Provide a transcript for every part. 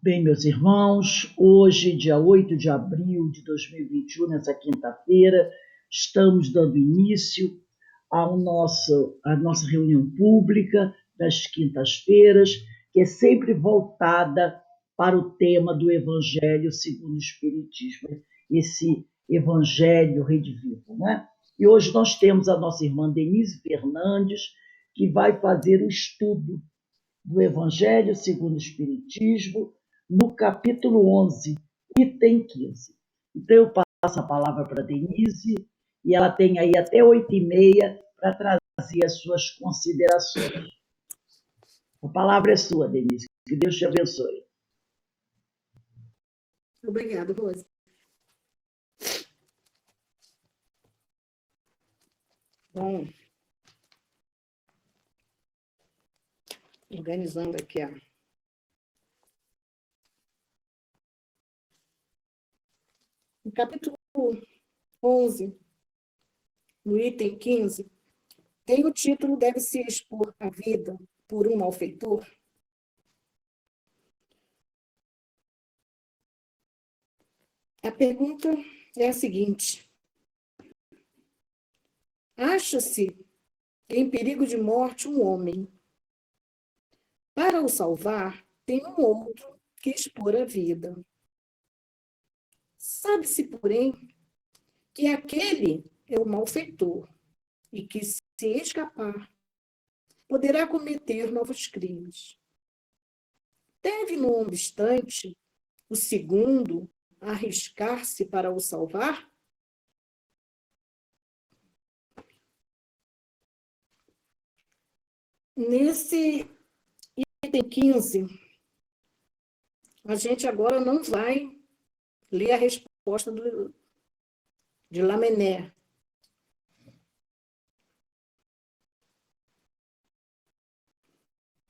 Bem, meus irmãos, hoje, dia 8 de abril de 2021, nessa quinta-feira, estamos dando início à nossa reunião pública das quintas-feiras, que é sempre voltada para o tema do Evangelho segundo o Espiritismo, esse Evangelho redivivo, né? E hoje nós temos a nossa irmã Denise Fernandes, que vai fazer o estudo do Evangelho segundo o Espiritismo, no capítulo 11, item 15. Então, eu passo a palavra para a Denise, e ela tem aí até 8h30 para trazer as suas considerações. A palavra é sua, Denise. Que Deus te abençoe. Obrigada, Rose. Bom, organizando aqui, no capítulo 11, no item 15, tem o título Deve-se expor a vida por um malfeitor? A pergunta é a seguinte: acha-se em perigo de morte um homem. Para o salvar, tem um outro que expor a vida. Sabe-se, porém, que aquele é o malfeitor e que, se escapar, poderá cometer novos crimes. Deve, não obstante, o segundo arriscar-se para o salvar? Nesse item 15, a gente agora não vai ler a resposta de Lamennais.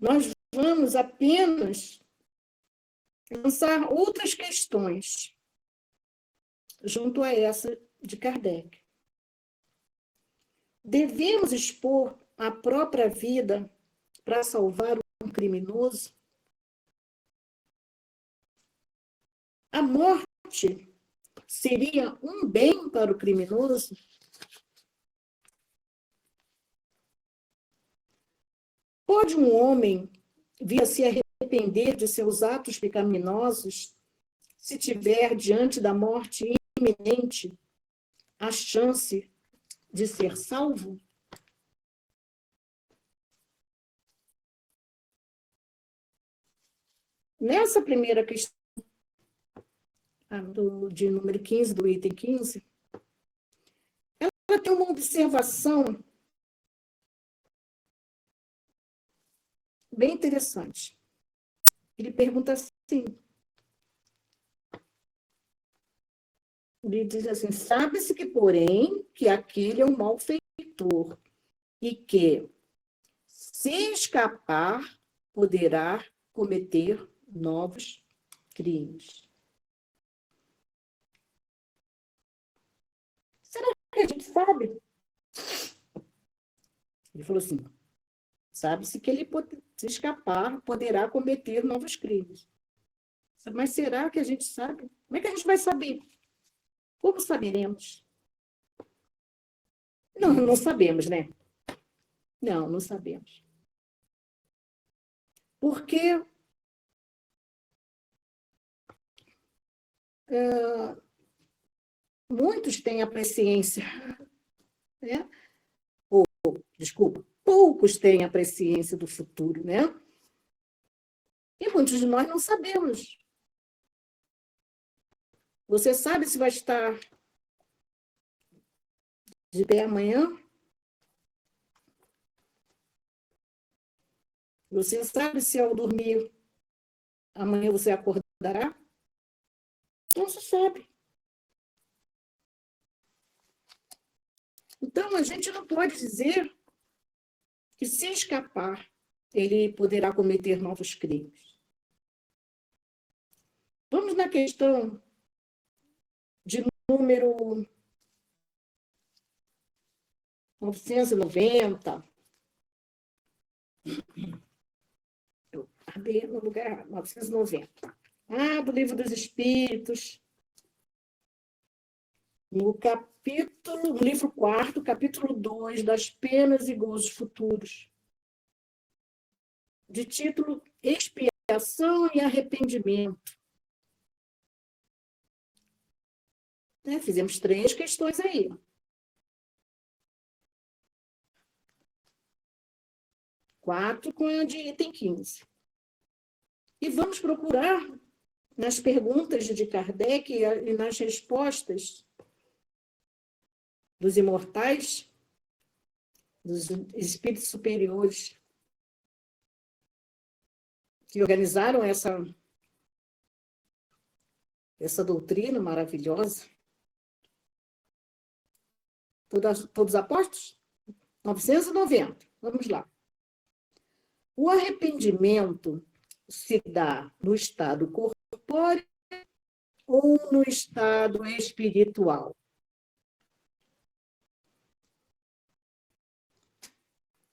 Nós vamos apenas lançar outras questões junto a essa de Kardec. Devemos expor a própria vida para salvar um criminoso? A morte seria um bem para o criminoso? Pode um homem vir a se arrepender de seus atos pecaminosos se tiver diante da morte iminente a chance de ser salvo? Nessa primeira questão, de número 15, do item 15, ela tem uma observação bem interessante. Ele pergunta assim, ele diz assim: sabe-se que, porém, que aquele é um malfeitor e que, se escapar, poderá cometer novos crimes. Será que a gente sabe? Ele falou assim: sabe-se que ele, se escapar, poderá cometer novos crimes. Mas será que a gente sabe? Como é que a gente vai saber? Como saberemos? Não sabemos, né? Não sabemos. Porque muitos têm a presciência, né? Poucos têm a presciência do futuro, né? E muitos de nós não sabemos. Você sabe se vai estar de pé amanhã? Você sabe se ao dormir amanhã você acordará? Não se sabe. Então, a gente não pode dizer que, se escapar, ele poderá cometer novos crimes. Vamos na questão de número 990. Eu abri no lugar 990. do Livro dos Espíritos, no livro 4º, capítulo 2, das penas e gozos futuros, de título Expiação e Arrependimento. Fizemos 3 questões aí. 4 com a de item 15. E vamos procurar nas perguntas de Kardec e nas respostas dos imortais, dos espíritos superiores, que organizaram essa doutrina maravilhosa. Todos apostos? 990. Vamos lá. O arrependimento se dá no estado corpóreo ou no estado espiritual?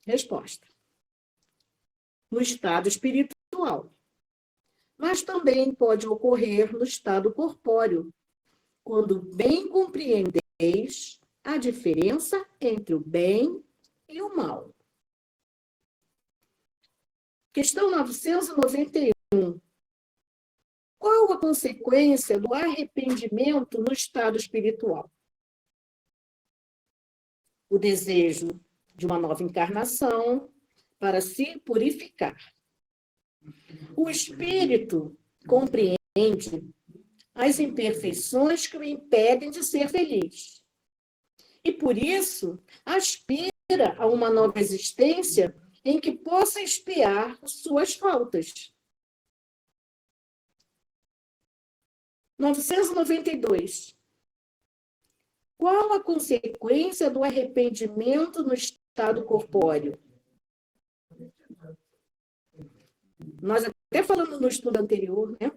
Resposta. No estado espiritual. Mas também pode ocorrer no estado corpóreo, quando bem compreendeis a diferença entre o bem e o mal. Questão 991. Qual a consequência do arrependimento no estado espiritual? O desejo de uma nova encarnação para se purificar. O espírito compreende as imperfeições que o impedem de ser feliz. E, por isso, aspira a uma nova existência em que possa expiar suas faltas. 992. Qual a consequência do arrependimento no estado corpóreo? Nós até falamos no estudo anterior, né?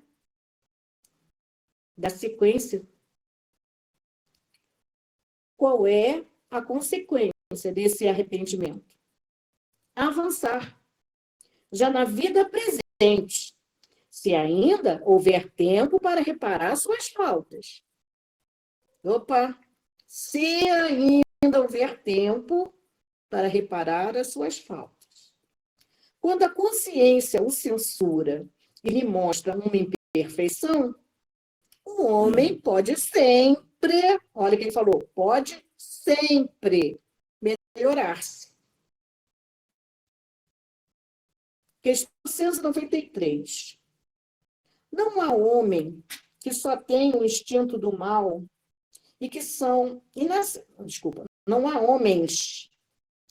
Da sequência. Qual é a consequência desse arrependimento? Avançar. Já na vida presente, se ainda houver tempo para reparar suas faltas. Opa! Se ainda houver tempo para reparar as suas faltas. Quando a consciência o censura e lhe mostra uma imperfeição, o homem pode sempre, olha quem falou, pode sempre melhorar-se. Questão 193. Não há homem que só tenha o instinto do mal e que são... não há homens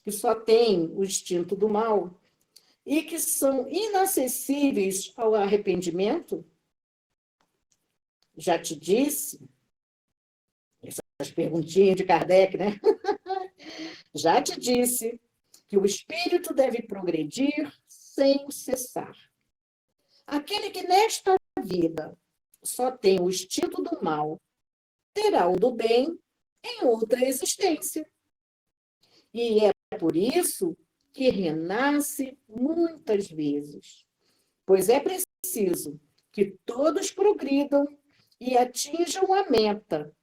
que só têm o instinto do mal e que são inacessíveis ao arrependimento? Já te disse, essas perguntinhas de Kardec, né? Já te disse que o espírito deve progredir sem cessar. Aquele que nesta vida só tem o instinto do mal, terá o do bem em outra existência. E é por isso que renasce muitas vezes, pois é preciso que todos progridam e atinjam a meta,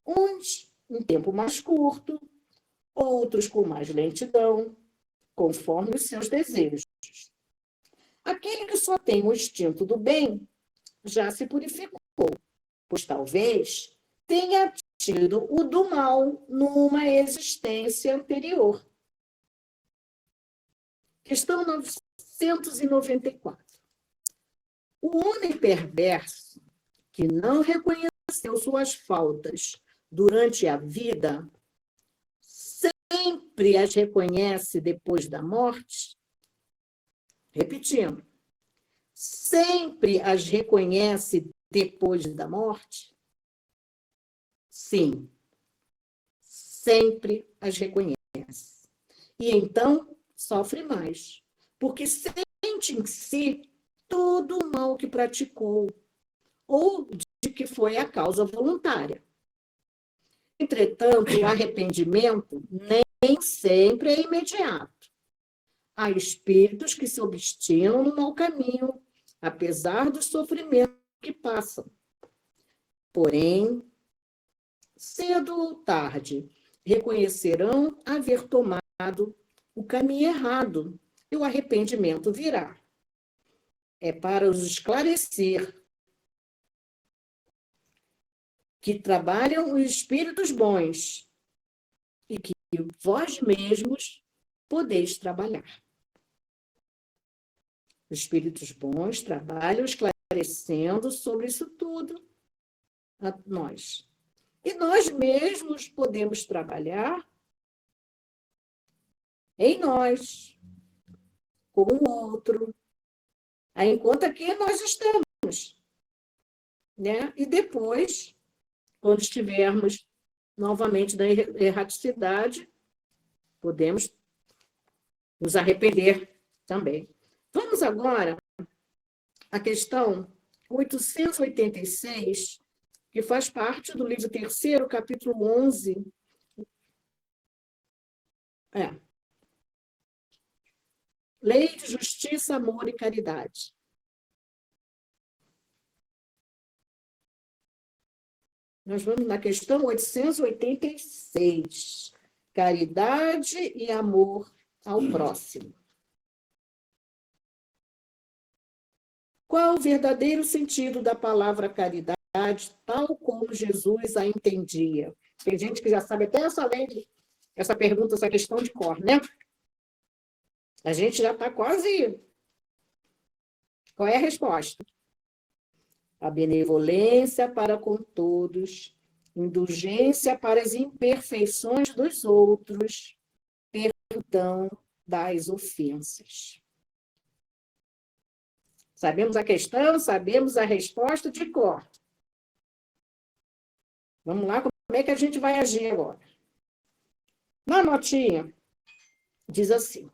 uns em tempo mais curto, outros com mais lentidão, conforme os seus desejos. Aquele que só tem o instinto do bem já se purificou, pois talvez tenha tido o do mal numa existência anterior. Questão 994. O homem perverso que não reconheceu suas faltas durante a vida sempre as reconhece depois da morte? Repetindo, sempre as reconhece depois da morte? Sim, sempre as reconhece. E então sofre mais, porque sente em si todo o mal que praticou ou de que foi a causa voluntária. Entretanto, o arrependimento nem sempre é imediato. Há espíritos que se obstinam no mau caminho, apesar dos sofrimentos que passam. Porém, cedo ou tarde, reconhecerão haver tomado o caminho errado e o arrependimento virá. É para os esclarecer que trabalham os espíritos bons e que vós mesmos podeis trabalhar. Os espíritos bons trabalham esclarecendo sobre isso tudo a nós. E nós mesmos podemos trabalhar em nós, com o outro, enquanto aqui nós estamos, né? E depois, quando estivermos novamente na erraticidade, podemos nos arrepender também. Vamos agora à questão 886, que faz parte do livro 3º, capítulo 11. Lei de justiça, amor e caridade. Nós vamos na questão 886. Caridade e amor ao próximo. Qual o verdadeiro sentido da palavra caridade, tal como Jesus a entendia? Tem gente que já sabe até essa pergunta, essa questão de cor, né? A gente já está quase... Qual é a resposta? A benevolência para com todos, indulgência para as imperfeições dos outros, perdão das ofensas. Sabemos a questão, sabemos a resposta de cor. Vamos lá, como é que a gente vai agir agora? Na notinha, diz assim: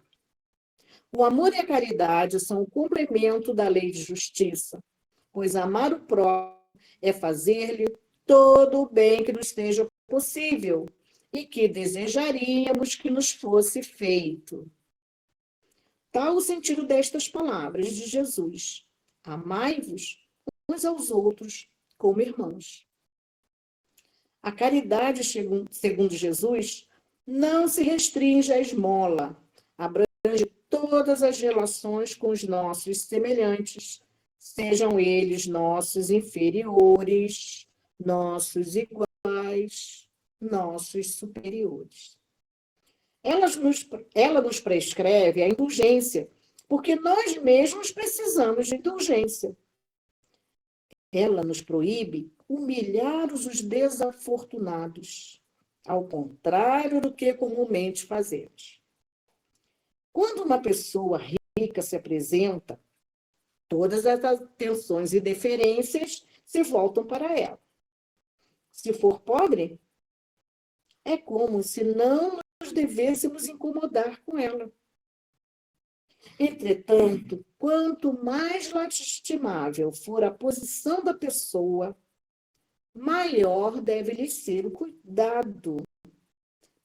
o amor e a caridade são o complemento da lei de justiça, pois amar o próximo é fazer-lhe todo o bem que nos seja possível e que desejaríamos que nos fosse feito. Tal o sentido destas palavras de Jesus: amai-vos uns aos outros como irmãos. A caridade, segundo Jesus, não se restringe à esmola, abrange todas as relações com os nossos semelhantes, sejam eles nossos inferiores, nossos iguais, nossos superiores. Ela nos prescreve a indulgência, porque nós mesmos precisamos de indulgência. Ela nos proíbe humilhar os desafortunados, ao contrário do que comumente fazemos. Quando uma pessoa rica se apresenta, todas as atenções e deferências se voltam para ela. Se for pobre, é como se não nos devêssemos incomodar com ela. Entretanto, quanto mais lastimável for a posição da pessoa, maior deve ser o cuidado.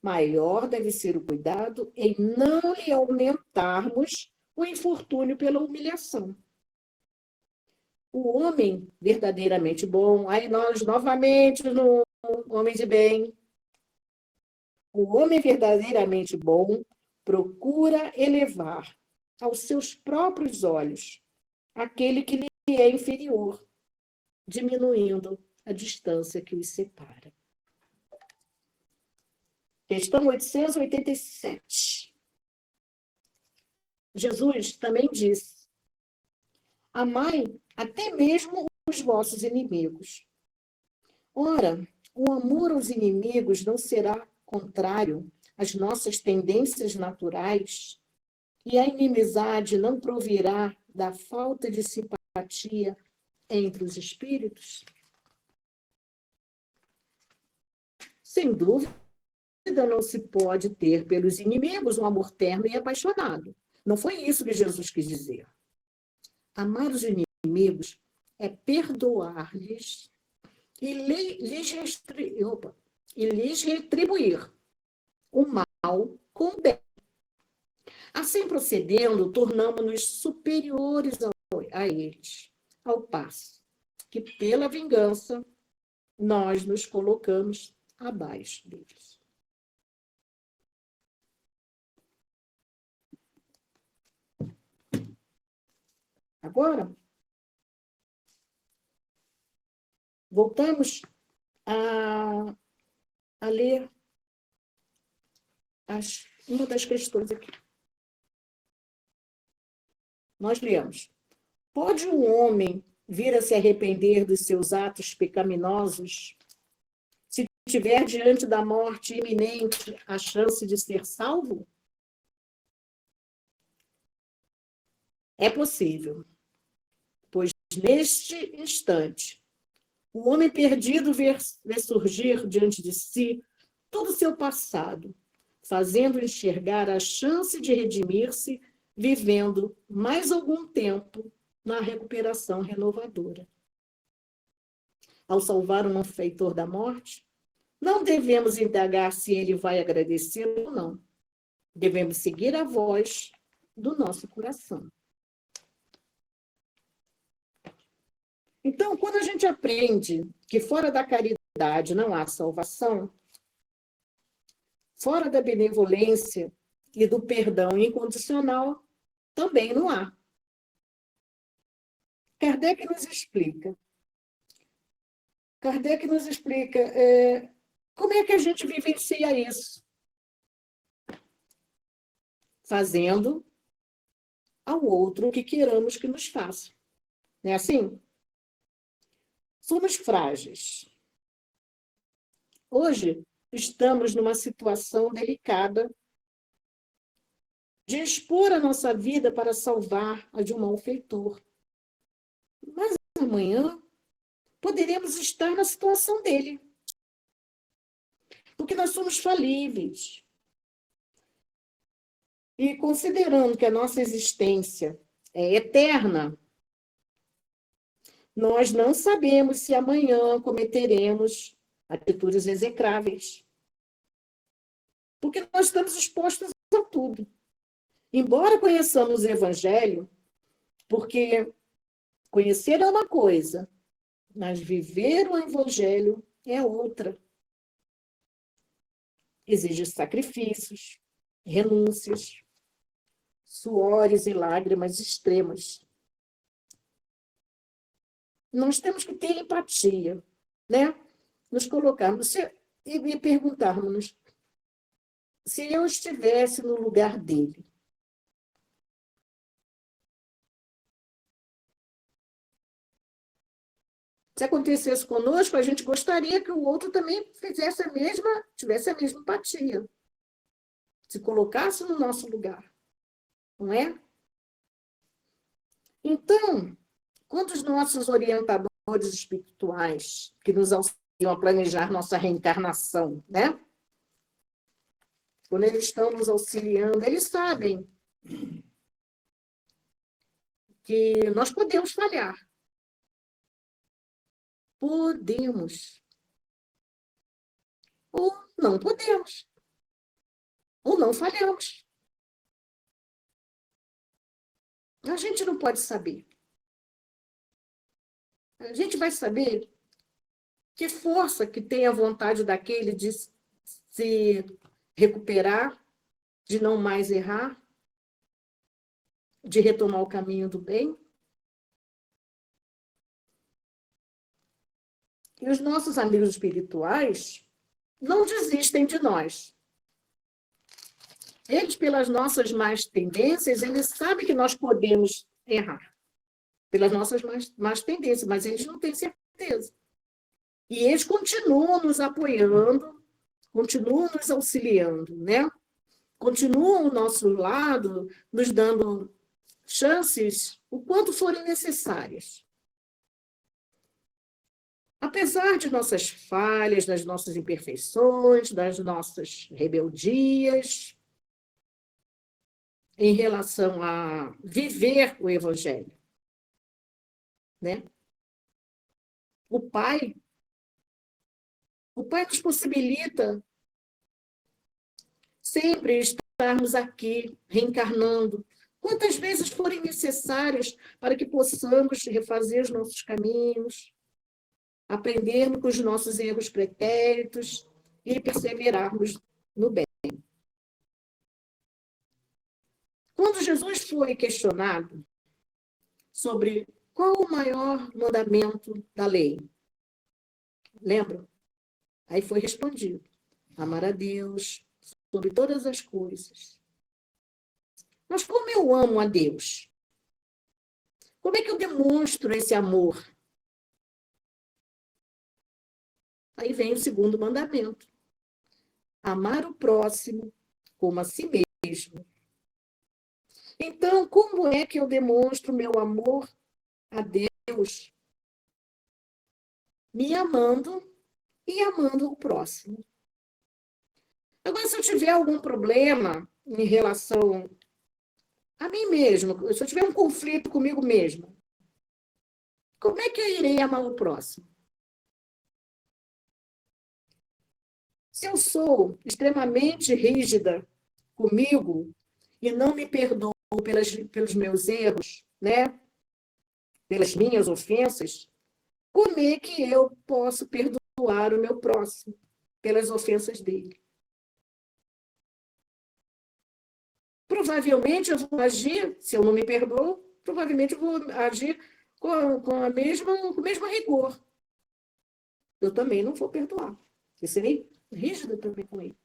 Maior deve ser o cuidado em não lhe aumentarmos o infortúnio pela humilhação. O homem verdadeiramente bom, aí nós novamente no homem de bem, o homem verdadeiramente bom procura elevar aos seus próprios olhos aquele que lhe é inferior, diminuindo a distância que os separa. Questão 887. Jesus também disse: amai até mesmo os vossos inimigos. Ora, o amor aos inimigos não será contrário às nossas tendências naturais, e a inimizade não provirá da falta de simpatia entre os espíritos? Sem dúvida, não se pode ter pelos inimigos um amor terno e apaixonado. Não foi isso que Jesus quis dizer. Amar os inimigos é perdoar-lhes e lhes retribuir o mal com o bem. Assim procedendo, tornamos-nos superiores a eles, ao passo que, pela vingança, nós nos colocamos abaixo deles. Agora, voltamos a ler uma das questões aqui. Nós lemos: pode um homem vir a se arrepender dos seus atos pecaminosos se tiver diante da morte iminente a chance de ser salvo? É possível, pois neste instante o homem perdido vê surgir diante de si todo o seu passado, fazendo enxergar a chance de redimir-se, vivendo mais algum tempo na recuperação renovadora. Ao salvar um malfeitor da morte, não devemos indagar se ele vai agradecer ou não. Devemos seguir a voz do nosso coração. Então, quando a gente aprende que fora da caridade não há salvação, fora da benevolência e do perdão incondicional, também não há. Kardec nos explica como é que a gente vivencia isso. Fazendo ao outro o que queiramos que nos faça. Não é assim? Somos frágeis. Hoje, estamos numa situação delicada de expor a nossa vida para salvar a de um malfeitor. Mas amanhã poderemos estar na situação dele. Porque nós somos falíveis. E considerando que a nossa existência é eterna, nós não sabemos se amanhã cometeremos atitudes execráveis. Porque nós estamos expostos a tudo. Embora conheçamos o Evangelho, porque conhecer é uma coisa, mas viver o Evangelho é outra. Exige sacrifícios, renúncias, suores e lágrimas extremas. Nós temos que ter empatia, né? Nos colocarmos e perguntarmos se eu estivesse no lugar dele. Se acontecesse conosco, a gente gostaria que o outro também tivesse a mesma empatia. Se colocasse no nosso lugar. Não é? Então, quando os nossos orientadores espirituais, que nos auxiliam a planejar nossa reencarnação, né? Quando eles estão nos auxiliando, eles sabem que nós podemos falhar. Podemos. Ou não podemos. Ou não falhamos. A gente não pode saber. A gente vai saber que força que tem a vontade daquele de se recuperar, de não mais errar, de retomar o caminho do bem. E os nossos amigos espirituais não desistem de nós. Eles, pelas nossas más tendências, eles sabem que nós podemos errar. Pelas nossas más tendências, mas eles não têm certeza. E eles continuam nos apoiando, continuam nos auxiliando, né? Continuam ao nosso lado, nos dando chances o quanto forem necessárias. Apesar de nossas falhas, das nossas imperfeições, das nossas rebeldias, em relação a viver o Evangelho, né? O Pai nos possibilita sempre estarmos aqui, reencarnando, quantas vezes forem necessárias para que possamos refazer os nossos caminhos, aprendermos com os nossos erros pretéritos e perseverarmos no bem. Quando Jesus foi questionado sobre qual o maior mandamento da lei, lembra? Aí foi respondido: amar a Deus sobre todas as coisas. Mas como eu amo a Deus? Como é que eu demonstro esse amor? Aí vem o segundo mandamento: amar o próximo como a si mesmo. Então, como é que eu demonstro meu amor a Deus? Me amando e amando o próximo. Agora, se eu tiver algum problema em relação a mim mesmo, se eu tiver um conflito comigo mesmo, como é que eu irei amar o próximo? Se eu sou extremamente rígida comigo e não me perdoo pelos meus erros, né? Pelas minhas ofensas, como é que eu posso perdoar o meu próximo pelas ofensas dele? Provavelmente eu vou agir, se eu não me perdoo, provavelmente eu vou agir com o mesmo rigor. Eu também não vou perdoar. Eu serei rígida também com ele.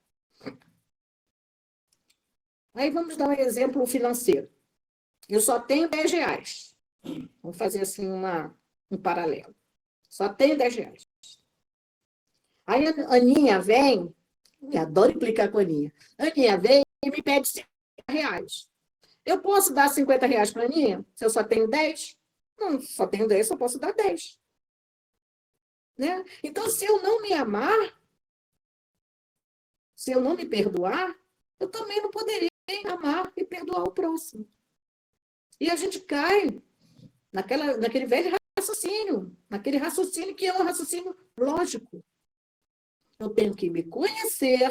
Aí vamos dar um exemplo financeiro. Eu só tenho R$ 10. Vamos fazer assim um paralelo. Só tenho R$ 10. Aí a Aninha vem, eu adoro implicar com a Aninha. A Aninha vem e me pede R$ 50. Eu posso dar R$ 50 para a Aninha se eu só tenho 10? Não, só tenho 10, só posso dar 10. Né? Então, se eu não me amar, se eu não me perdoar, eu também não poderia amar e perdoar o próximo. E a gente cai naquele velho raciocínio, naquele raciocínio que é um raciocínio lógico. Eu tenho que me conhecer,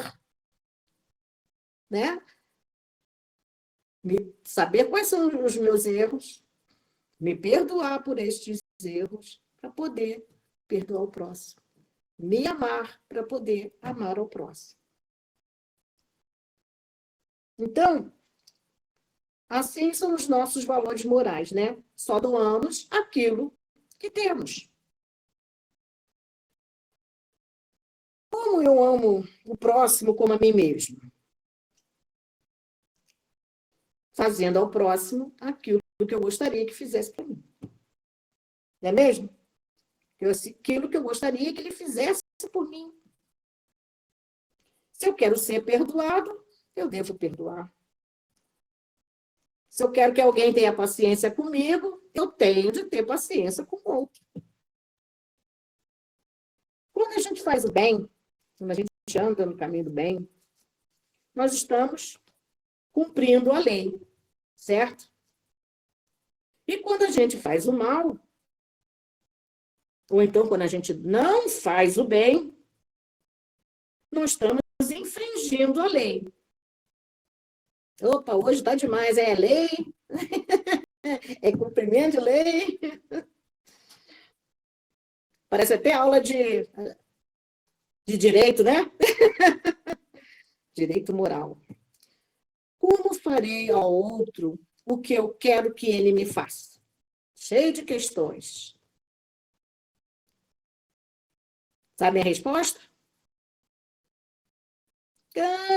né? Saber quais são os meus erros, me perdoar por estes erros, para poder perdoar o próximo. Me amar para poder amar ao próximo. Então, assim são os nossos valores morais, né? Só doamos aquilo que temos. Como eu amo o próximo como a mim mesmo? Fazendo ao próximo aquilo que eu gostaria que fizesse para mim. Não é mesmo? Aquilo que eu gostaria que ele fizesse por mim. Se eu quero ser perdoado, eu devo perdoar. Se eu quero que alguém tenha paciência comigo, eu tenho de ter paciência com o outro. Quando a gente faz o bem, quando a gente anda no caminho do bem, nós estamos cumprindo a lei, certo? E quando a gente faz o mal, ou então quando a gente não faz o bem, nós estamos infringindo a lei. Opa, hoje está demais, é lei, é cumprimento de lei. Parece até aula de direito, né? Direito moral. Como farei ao outro o que eu quero que ele me faça? Cheio de questões. Sabe a resposta?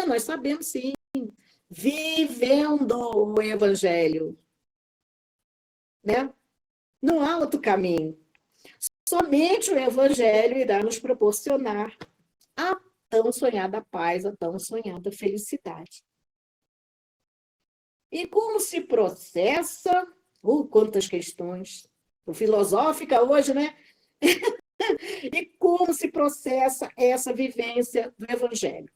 Nós sabemos sim. Vivendo o Evangelho. Né? Não há outro caminho. Somente o Evangelho irá nos proporcionar a tão sonhada paz, a tão sonhada felicidade. E como se processa? Quantas questões. Filosófica hoje, né? E como se processa essa vivência do Evangelho?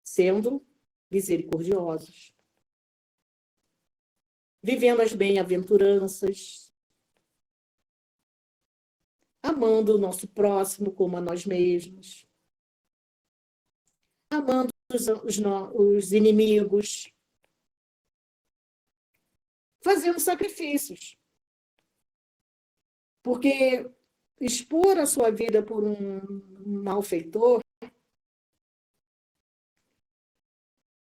Sendo misericordiosos, vivendo as bem-aventuranças, amando o nosso próximo como a nós mesmos, amando os inimigos, fazendo sacrifícios. Porque expor a sua vida por um malfeitor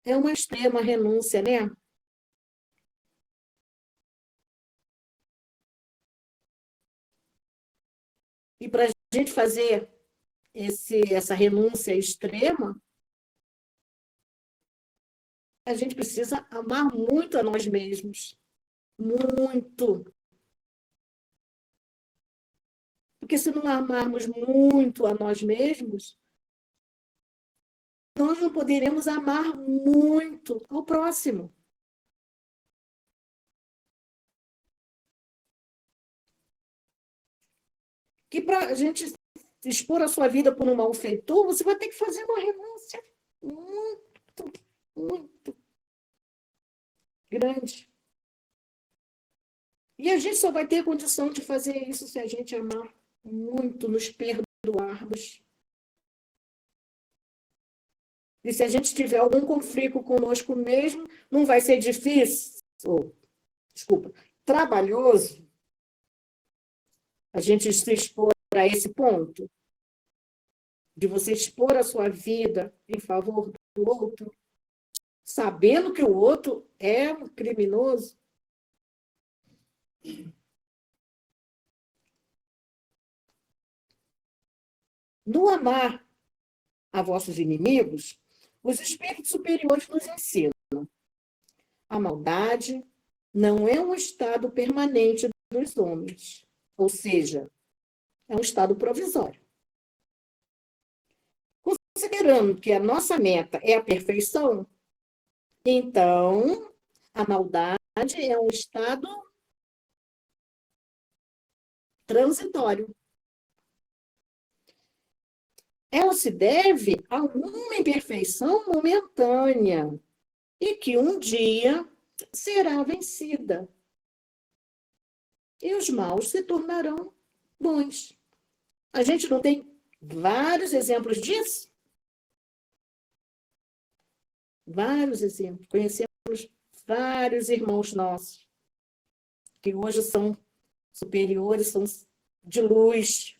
é uma extrema renúncia, né? E para a gente fazer essa renúncia extrema, a gente precisa amar muito a nós mesmos. Muito. Porque se não amarmos muito a nós mesmos, nós não poderemos amar muito ao próximo. Que para a gente expor a sua vida por um malfeitor, você vai ter que fazer uma renúncia muito, muito grande. E a gente só vai ter condição de fazer isso se a gente amar muito, nos perdoarmos. E se a gente tiver algum conflito conosco mesmo, não vai ser difícil, trabalhoso, a gente se expor a esse ponto, de você expor a sua vida em favor do outro, sabendo que o outro é um criminoso. No amar a vossos inimigos, os espíritos superiores nos ensinam. A maldade não é um estado permanente dos homens, ou seja, é um estado provisório. Considerando que a nossa meta é a perfeição, então a maldade é um estado transitório. Ela se deve a uma imperfeição momentânea e que um dia será vencida. E os maus se tornarão bons. A gente não tem vários exemplos disso? Vários exemplos. Conhecemos vários irmãos nossos que hoje são superiores, são de luz,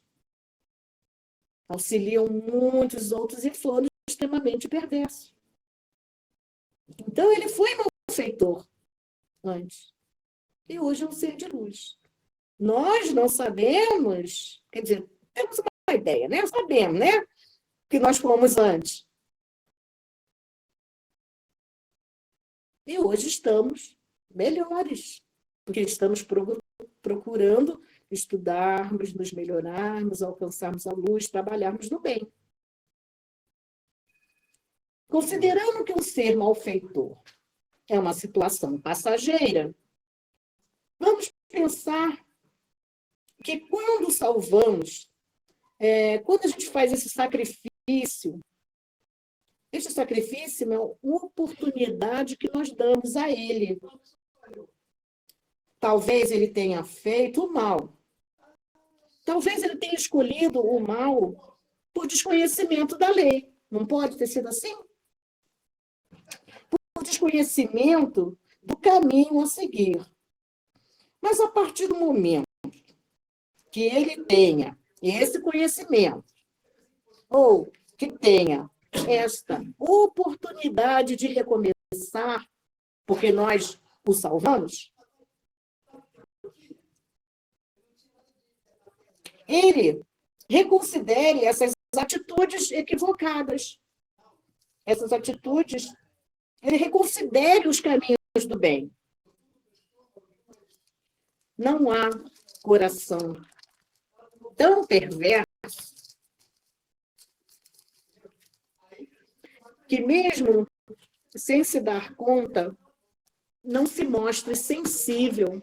auxiliam muitos outros e foram extremamente perversos. Então, ele foi malfeitor antes. E hoje é um ser de luz. Nós não sabemos, quer dizer, temos uma ideia, né? Sabemos, né? Que nós fomos antes. E hoje estamos melhores, porque estamos procurando estudarmos, nos melhorarmos, alcançarmos a luz, trabalharmos no bem. Considerando que um ser malfeitor é uma situação passageira, vamos pensar que quando salvamos, quando a gente faz esse sacrifício é uma oportunidade que nós damos a ele. Talvez ele tenha feito o mal. Talvez ele tenha escolhido o mal por desconhecimento da lei. Não pode ter sido assim? Por desconhecimento do caminho a seguir. Mas a partir do momento que ele tenha esse conhecimento, ou que tenha esta oportunidade de recomeçar, porque nós o salvamos, ele reconsidere essas atitudes equivocadas. Essas atitudes, ele reconsidere os caminhos do bem. Não há coração tão perverso que, mesmo sem se dar conta, não se mostre sensível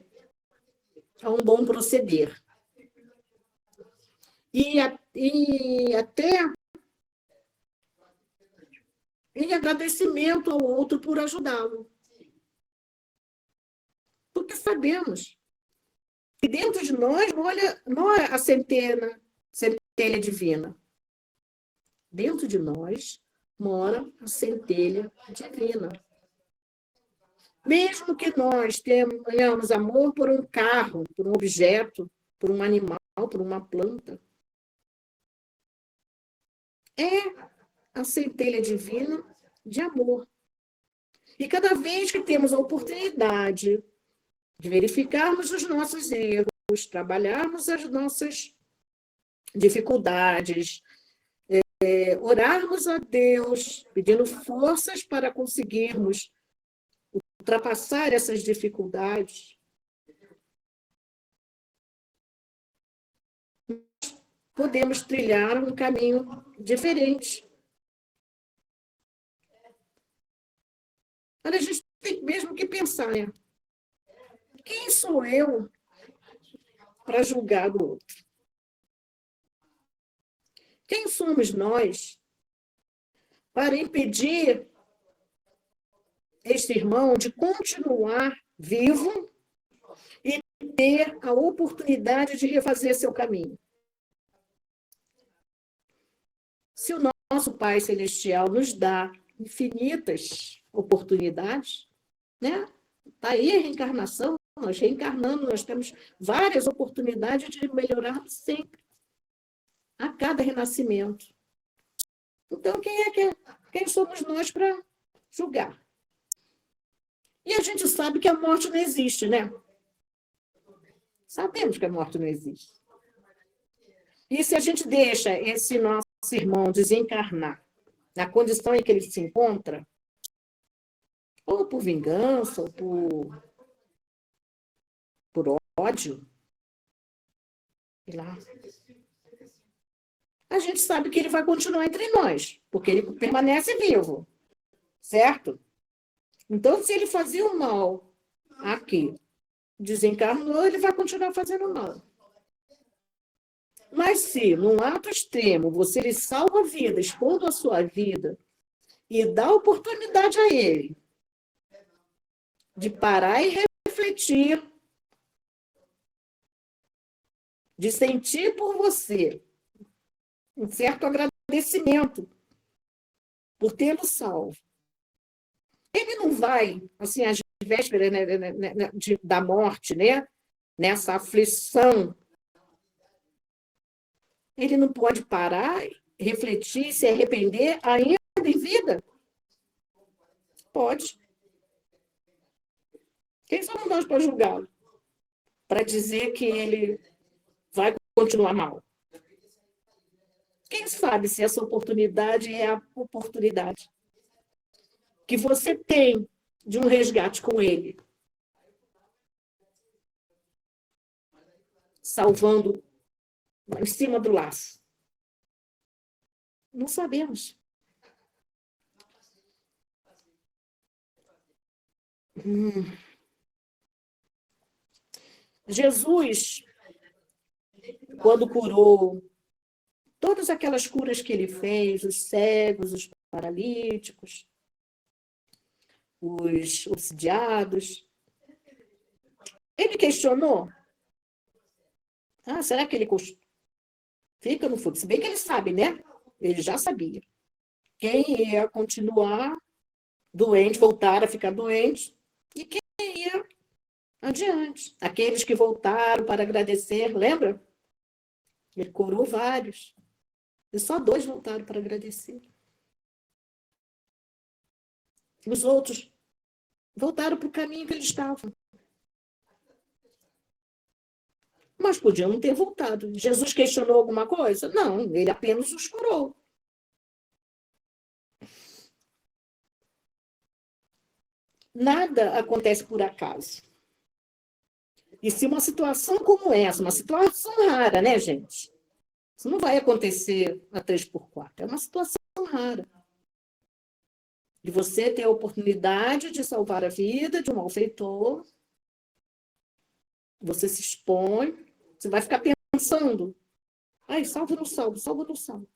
a um bom proceder. E até em agradecimento ao outro por ajudá-lo. Porque sabemos que dentro de nós mora a centelha divina. Dentro de nós mora a centelha divina. Mesmo que nós tenhamos amor por um carro, por um objeto, por um animal, por uma planta, é a centelha divina de amor. E cada vez que temos a oportunidade de verificarmos os nossos erros, trabalharmos as nossas dificuldades, orarmos a Deus, pedindo forças para conseguirmos ultrapassar essas dificuldades, podemos trilhar um caminho diferente. Olha, a gente tem mesmo que pensar, né? Quem sou eu para julgar o outro? Quem somos nós para impedir este irmão de continuar vivo e ter a oportunidade de refazer seu caminho? Se o nosso Pai Celestial nos dá infinitas oportunidades, né? Está aí a reencarnação, nós reencarnamos, nós temos várias oportunidades de melhorar sempre, a cada renascimento. Então, quem somos nós para julgar? E a gente sabe que a morte não existe, né? Sabemos que a morte não existe. E se a gente deixa esse nosso irmão desencarnar na condição em que ele se encontra, ou por vingança, ou por ódio, sei lá, a gente sabe que ele vai continuar entre nós, porque ele permanece vivo, certo? Então, se ele fazia o mal aqui, desencarnou, ele vai continuar fazendo mal. Mas se, num ato extremo, você lhe salva a vida, expondo a sua vida, e dá oportunidade a ele de parar e refletir, de sentir por você um certo agradecimento por tê-lo salvo. Ele não vai, assim, às vésperas, né, da morte, né, nessa aflição, ele não pode parar, refletir, se arrepender ainda em vida? Pode. Quem somos nós para julgá-lo? Para dizer que ele vai continuar mal? Quem sabe se essa oportunidade é a oportunidade que você tem de um resgate com ele, salvando em cima do laço? Não sabemos. Jesus, quando curou todas aquelas curas que ele fez, os cegos, os paralíticos, os obsidiados, ele questionou. Será que ele fica no fogo? Se bem que ele sabe, né? Ele já sabia. Quem ia continuar doente, voltar a ficar doente, e quem ia adiante. Aqueles que voltaram para agradecer, lembra? Ele curou vários. E só 2 voltaram para agradecer. Os outros voltaram para o caminho que eles estavam. Mas podiam não ter voltado. Jesus questionou alguma coisa? Não, ele apenas os curou. Nada acontece por acaso. E se uma situação como essa, uma situação rara, né, gente? Isso não vai acontecer a 3x4. É uma situação rara. De você ter a oportunidade de salvar a vida de um malfeitor. Você se expõe. Você vai ficar pensando. Salvo ou não salvo? Salvo ou não salvo?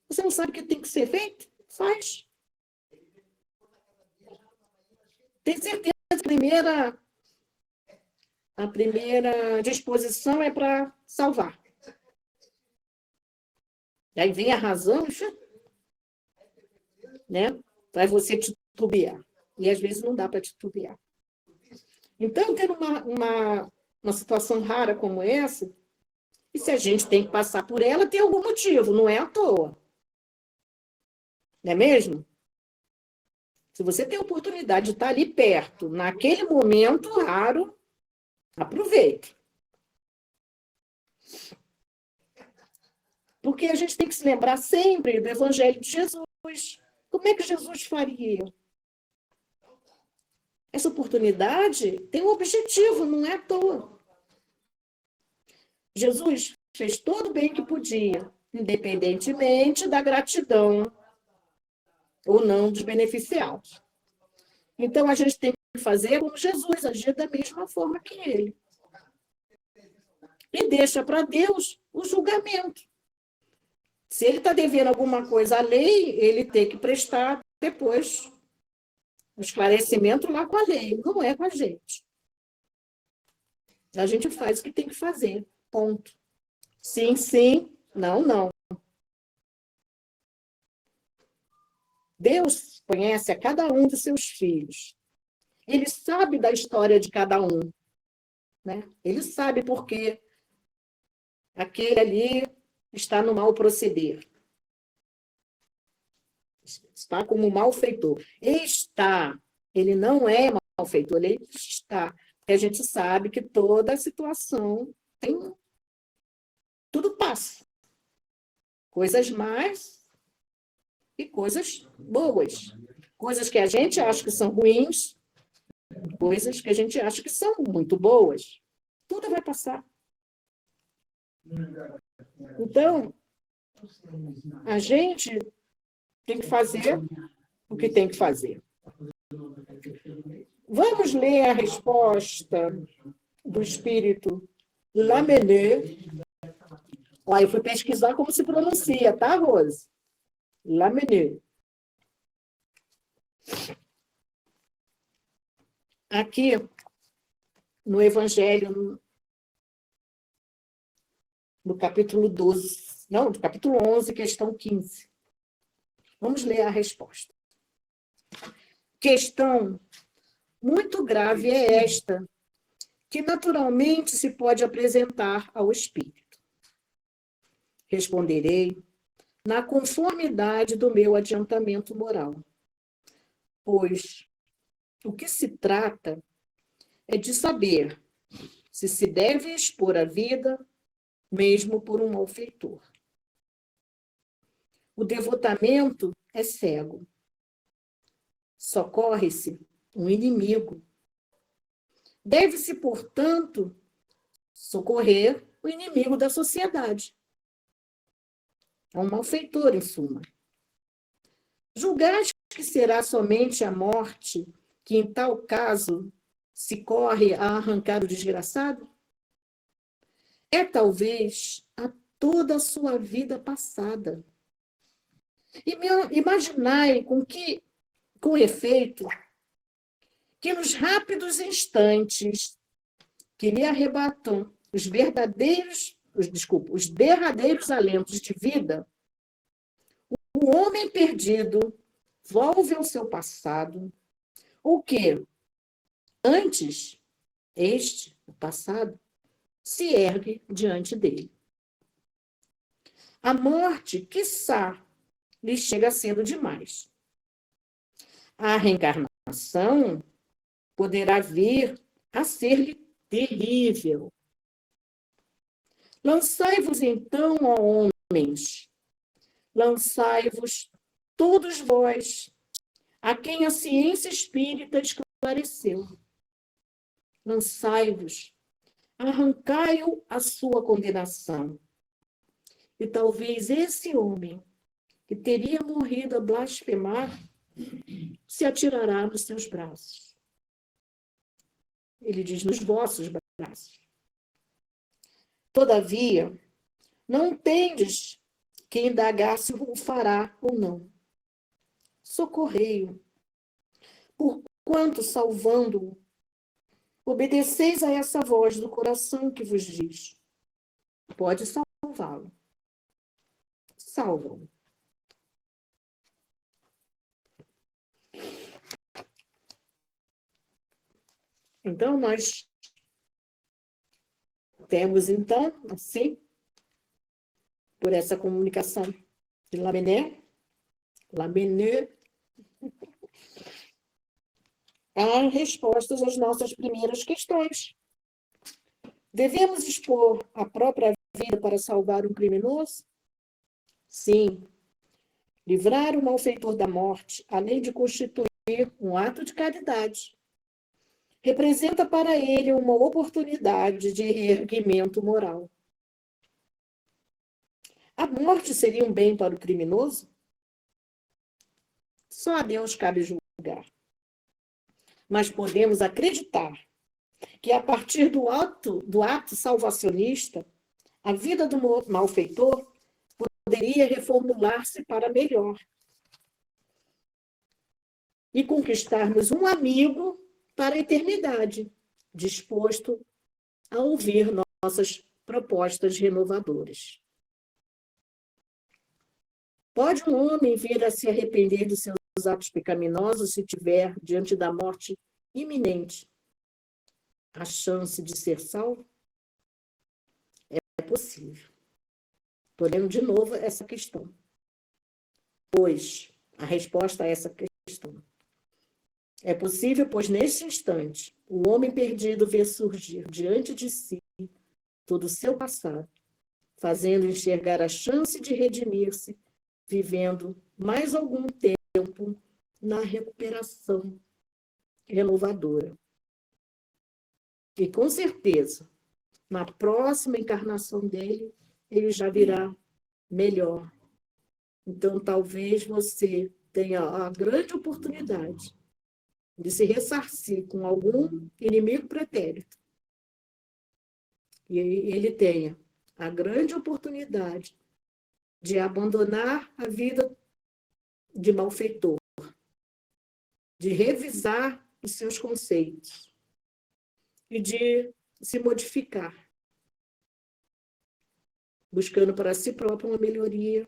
Você não sabe o que tem que ser feito? Faz. Tem certeza que a primeira disposição é para salvar. Aí vem a razão, né? Para você titubear. E às vezes não dá para titubear. Então, tendo uma situação rara como essa, e se a gente tem que passar por ela, tem algum motivo, não é à toa. Não é mesmo? Se você tem a oportunidade de estar ali perto, naquele momento raro, aproveite. Porque a gente tem que se lembrar sempre do Evangelho de Jesus. Como é que Jesus faria? Essa oportunidade tem um objetivo, não é à toa. Jesus fez todo o bem que podia, independentemente da gratidão ou não dos beneficiados. Então, a gente tem que fazer como Jesus, agir da mesma forma que ele. E deixa para Deus o julgamento. Se ele está devendo alguma coisa à lei, ele tem que prestar depois o esclarecimento lá com a lei, não é com a gente. A gente faz o que tem que fazer, ponto. Sim, sim, não, não. Deus conhece a cada um dos seus filhos. Ele sabe da história de cada um, né? Ele sabe por que aquele ali está no mau proceder. Está como malfeitor. Está. Ele não é malfeitor, ele está. Porque a gente sabe que toda situação tem... Tudo passa. Coisas más e coisas boas. Coisas que a gente acha que são ruins, coisas que a gente acha que são muito boas. Tudo vai passar. Então, a gente tem que fazer o que tem que fazer. Vamos ler a resposta do espírito Lamennais. Olha, eu fui pesquisar como se pronuncia, tá, Rose? Lamennais. Aqui, no Evangelho, no capítulo 12, não, do capítulo 11, questão 15. Vamos ler a resposta. Questão muito grave é esta, que naturalmente se pode apresentar ao espírito. Responderei na conformidade do meu adiantamento moral, pois o que se trata é de saber se se deve expor a vida mesmo por um malfeitor. O devotamento é cego. Socorre-se um inimigo. Deve-se, portanto, socorrer o inimigo da sociedade. É um malfeitor, em suma. Julgais que será somente a morte que, em tal caso, se corre a arrancar o desgraçado? É, talvez, a toda a sua vida passada. E imaginai com efeito, que nos rápidos instantes que lhe arrebatam os derradeiros alentos de vida, o homem perdido volve ao seu passado, ou que, antes, o passado, se ergue diante dele. A morte, quiçá, lhe chega sendo demais. A reencarnação poderá vir a ser-lhe terrível. Lançai-vos, então, ó homens, lançai-vos todos vós, a quem a ciência espírita esclareceu. Lançai-vos, arrancai-o a sua condenação. E talvez esse homem, que teria morrido a blasfemar, se atirará nos seus braços. Ele diz, nos vossos braços. Todavia, não tendes que indagar se o fará ou não. Socorrei-o, porquanto, salvando-o, obedeceis a essa voz do coração que vos diz: pode salvá-lo. Salva-o. Então, nós temos, então, assim, por essa comunicação de Lamennais, as respostas às nossas primeiras questões. Devemos expor a própria vida para salvar um criminoso? Sim. Livrar o malfeitor da morte, além de constituir um ato de caridade, representa para ele uma oportunidade de reerguimento moral. A morte seria um bem para o criminoso? Só a Deus cabe julgar. Mas podemos acreditar que, a partir do ato salvacionista, a vida do malfeitor poderia reformular-se para melhor e conquistarmos um amigo para a eternidade, disposto a ouvir nossas propostas renovadoras. Pode um homem vir a se arrepender de seus atos pecaminosos se tiver, diante da morte iminente, a chance de ser salvo? É possível. Estou lendo de novo essa questão. Pois, a resposta a essa questão. É possível, pois, neste instante, o homem perdido vê surgir diante de si todo o seu passado, fazendo enxergar a chance de redimir-se, vivendo mais algum tempo na recuperação renovadora. E, com certeza, na próxima encarnação dele, ele já virá melhor. Então, talvez você tenha a grande oportunidade de se ressarcir com algum inimigo pretérito. E ele tenha a grande oportunidade de abandonar a vida de malfeitor, de revisar os seus conceitos e de se modificar, buscando para si próprio uma melhoria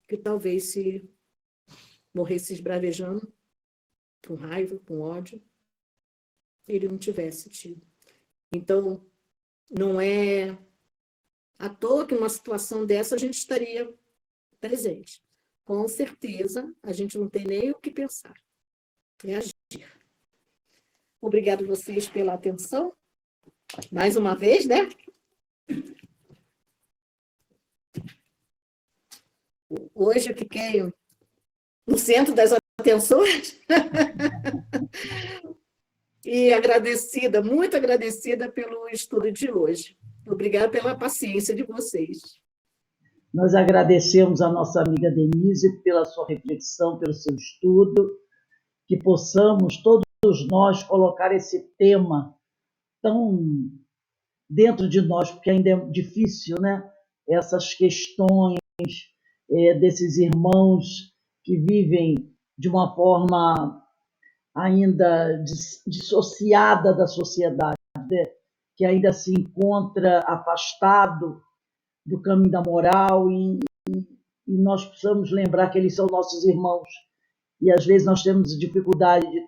que talvez, se morresse esbravejando, com raiva, com ódio, ele não tivesse tido. Então, não é à toa que uma situação dessa a gente estaria presente. Com certeza, a gente não tem nem o que pensar. É agir. Obrigado a vocês pela atenção. Mais uma vez, né? Hoje eu fiquei no centro das atenções. E agradecida, muito agradecida pelo estudo de hoje. Obrigada pela paciência de vocês. Nós agradecemos a nossa amiga Denise pela sua reflexão, pelo seu estudo, que possamos todos nós colocar esse tema tão dentro de nós, porque ainda é difícil, né? Essas questões desses irmãos que vivem de uma forma ainda dissociada da sociedade, né? Que ainda se encontra afastado do caminho da moral e nós precisamos lembrar que eles são nossos irmãos e às vezes nós temos dificuldade de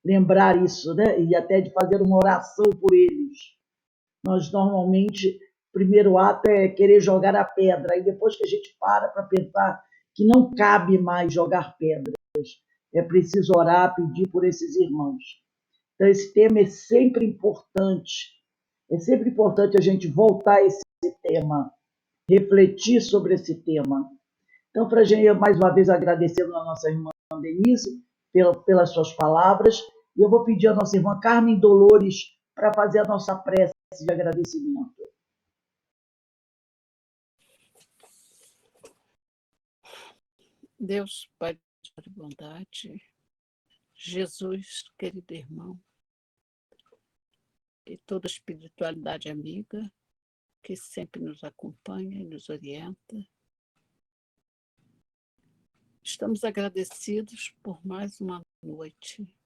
lembrar isso, né? E até de fazer uma oração por eles. Nós normalmente, o primeiro ato é querer jogar a pedra e depois que a gente para pensar que não cabe mais jogar pedras, é preciso orar, pedir por esses irmãos. Então esse tema é sempre importante a gente voltar a esse tema, refletir sobre esse tema. Então, para a gente, mais uma vez, agradecemos a nossa irmã Denise pelas suas palavras, e eu vou pedir à nossa irmã Carmen Dolores para fazer a nossa prece de agradecimento. Deus, Pai de bondade, Jesus, querido irmão, e toda a espiritualidade amiga que sempre nos acompanha e nos orienta. Estamos agradecidos por mais uma noite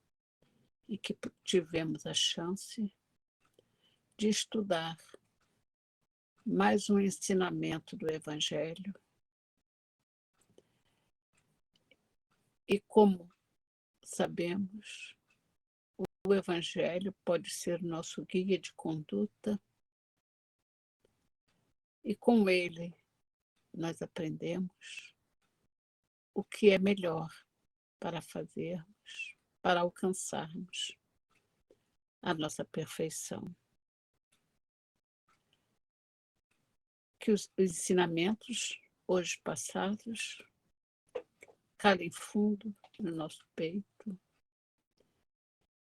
e que tivemos a chance de estudar mais um ensinamento do Evangelho. E como sabemos, o Evangelho pode ser nosso guia de conduta e com ele nós aprendemos o que é melhor para fazermos, para alcançarmos a nossa perfeição. Que os ensinamentos hoje passados calem fundo no nosso peito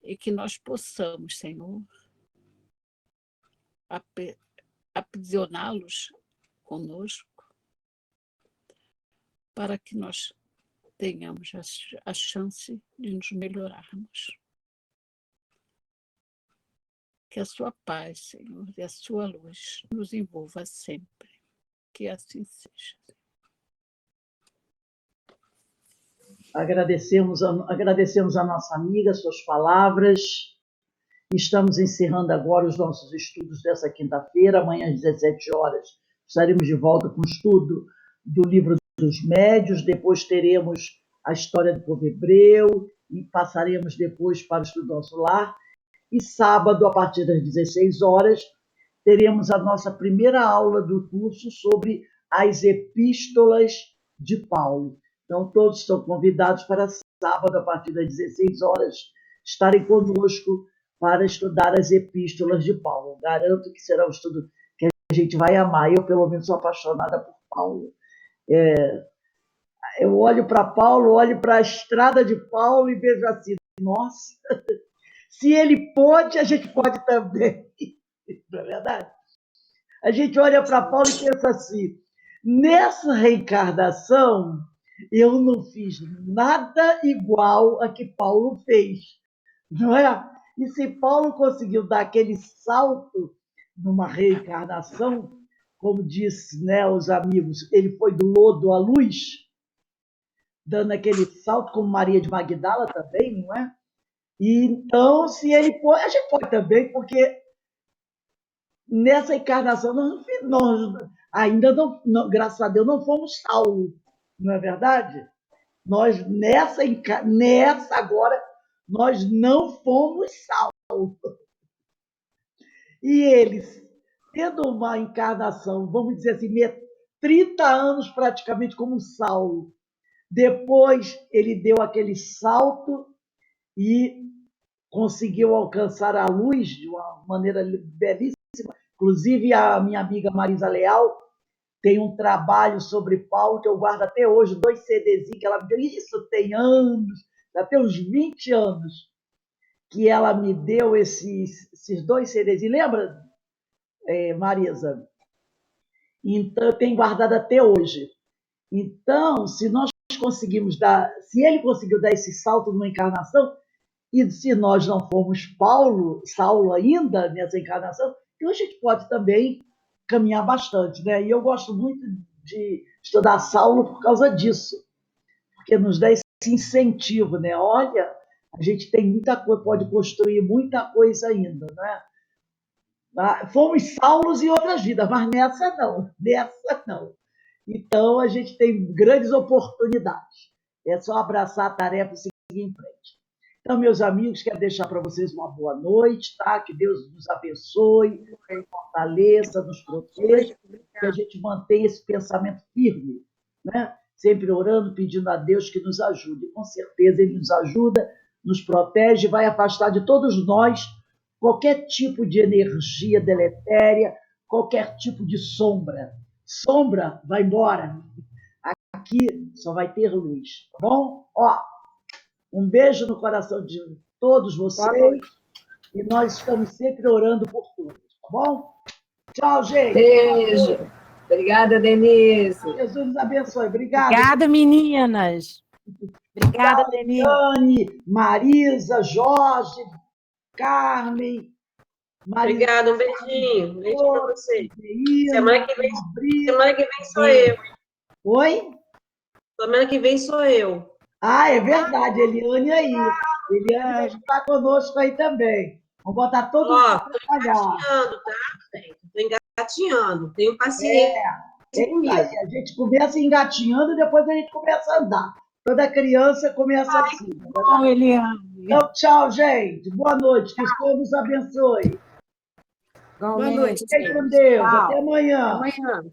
e que nós possamos, Senhor, aprisioná-los conosco para que nós tenhamos a chance de nos melhorarmos. Que a sua paz, Senhor, e a sua luz nos envolva sempre. Que assim seja. Agradecemos a nossa amiga, suas palavras. Estamos encerrando agora os nossos estudos dessa quinta-feira. Amanhã, às 17 horas, estaremos de volta com o estudo do livro dos Médiuns. Depois teremos a história do povo hebreu e passaremos depois para o estudo do nosso lar. E sábado, a partir das 16 horas, teremos a nossa primeira aula do curso sobre as epístolas de Paulo. Então, todos estão convidados para sábado, a partir das 16 horas, estarem conosco para estudar as epístolas de Paulo. Garanto que será um estudo que a gente vai amar. Eu, pelo menos, sou apaixonada por Paulo. Eu olho para Paulo, olho para a estrada de Paulo e vejo assim, nossa, se ele pôde, a gente pode também. Não é verdade? A gente olha para Paulo e pensa assim, nessa reencarnação, eu não fiz nada igual a que Paulo fez, não é? E se Paulo conseguiu dar aquele salto numa reencarnação, como disse, né, os amigos, ele foi do lodo à luz, dando aquele salto, como Maria de Magdala também, não é? E então, se ele pode, a gente pode também, porque nessa encarnação nós ainda não, graças a Deus, não fomos salvos, não é verdade? Nós, nessa agora, nós não fomos salvos. E eles, tendo uma encarnação, vamos dizer assim, 30 anos praticamente como Saulo, depois ele deu aquele salto e conseguiu alcançar a luz de uma maneira belíssima. Inclusive, a minha amiga Marisa Leal tem um trabalho sobre Paulo que eu guardo até hoje, 2 CDzinhos que ela me deu. Isso tem anos, até uns 20 anos, que ela me deu esses 2 CDzinhos. Lembra, Marisa? Então, eu tenho guardado até hoje. Então, se nós conseguimos se ele conseguiu dar esse salto numa encarnação, e se nós não formos Saulo ainda nessa encarnação, então a gente pode também caminhar bastante, né? E eu gosto muito de estudar Saulo por causa disso, porque nos dá esse incentivo, né? Olha, a gente tem muita coisa, pode construir muita coisa ainda, né? Fomos Saulos em outras vidas, mas nessa não. Então a gente tem grandes oportunidades. É só abraçar a tarefa e seguir em frente. Então, meus amigos, quero deixar para vocês uma boa noite, tá? Que Deus nos abençoe, fortaleça, nos proteja, que a gente mantenha esse pensamento firme, né? Sempre orando, pedindo a Deus que nos ajude. Com certeza Ele nos ajuda, nos protege, vai afastar de todos nós qualquer tipo de energia deletéria, qualquer tipo de sombra. Sombra, vai embora. Aqui só vai ter luz, tá bom? Um beijo no coração de todos vocês e nós estamos sempre orando por todos, tá bom? Tchau, gente. Beijo. Obrigada, Denise. Jesus nos abençoe. Obrigada. Obrigada, meninas. Obrigada, Denise. Dani, Marisa, Jorge, Carmen. Marisa, obrigada, um beijinho. Um beijo para vocês. Semana que vem sou eu. Oi? Semana que vem sou eu. É verdade, Eliane aí. Eliane vai estar conosco aí também. Vamos botar todo mundo para trabalhar. Estou engatinhando, tá? Estou engatinhando. Tenho paciência. A gente começa engatinhando e depois a gente começa a andar. Toda criança começa assim. Bom, Eliane. Então, tchau, gente. Boa noite. Que o Senhor nos abençoe. Boa noite. Fiquem com Deus. Tchau. Até amanhã. Amanhã.